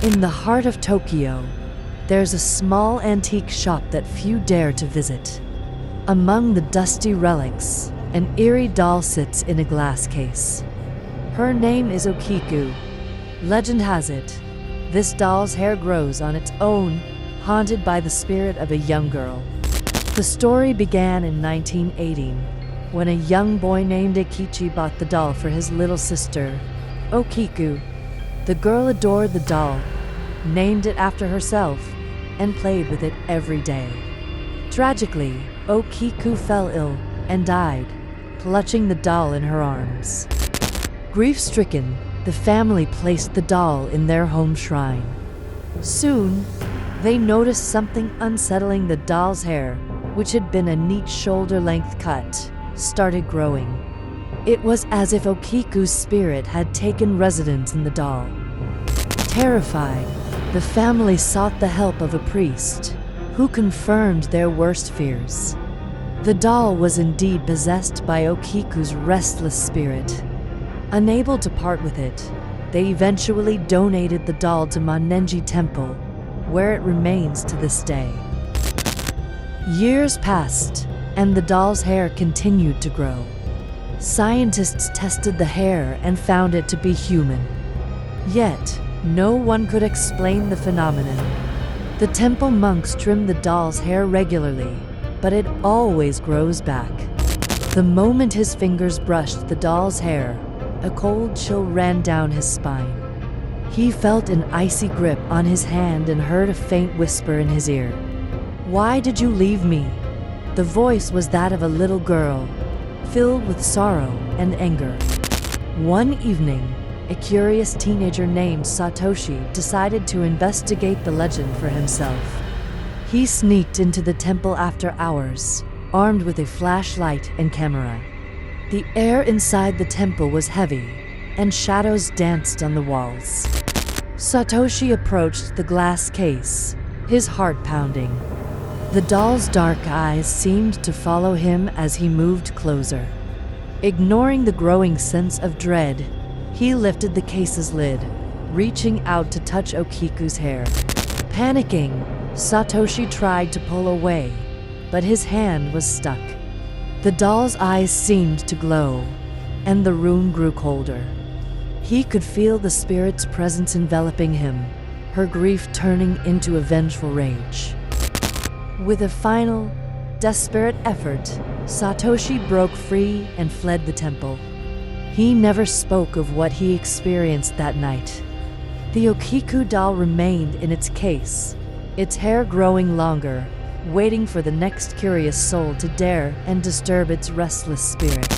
In the heart of Tokyo, there's a small antique shop that few dare to visit. Among the dusty relics, an eerie doll sits in a glass case. Her name is Okiku. Legend has it, this doll's hair grows on its own, haunted by the spirit of a young girl. The story began in 1980, when a young boy named Eikichi bought the doll for his little sister, Okiku. The girl adored the doll, named it after herself, and played with it every day. Tragically, Okiku fell ill and died, clutching the doll in her arms. Grief-stricken, the family placed the doll in their home shrine. Soon, they noticed something unsettling. The doll's hair, which had been a neat shoulder-length cut, started growing. It was as if Okiku's spirit had taken residence in the doll. Terrified, the family sought the help of a priest, who confirmed their worst fears. The doll was indeed possessed by Okiku's restless spirit. Unable to part with it, they eventually donated the doll to Monenji Temple, where it remains to this day. Years passed, and the doll's hair continued to grow. Scientists tested the hair and found it to be human. Yet, no one could explain the phenomenon. The temple monks trim the doll's hair regularly, but it always grows back. The moment his fingers brushed the doll's hair, a cold chill ran down his spine. He felt an icy grip on his hand and heard a faint whisper in his ear. "Why did you leave me?" The voice was that of a little girl, filled with sorrow and anger. One evening, a curious teenager named Satoshi decided to investigate the legend for himself. He sneaked into the temple after hours, armed with a flashlight and camera. The air inside the temple was heavy, and shadows danced on the walls. Satoshi approached the glass case, his heart pounding. The doll's dark eyes seemed to follow him as he moved closer. Ignoring the growing sense of dread, he lifted the case's lid, reaching out to touch Okiku's hair. Panicking, Satoshi tried to pull away, but his hand was stuck. The doll's eyes seemed to glow, and the room grew colder. He could feel the spirit's presence enveloping him, her grief turning into a vengeful rage. With a final, desperate effort, Satoshi broke free and fled the temple. He never spoke of what he experienced that night. The Okiku doll remained in its case, its hair growing longer, waiting for the next curious soul to dare and disturb its restless spirit.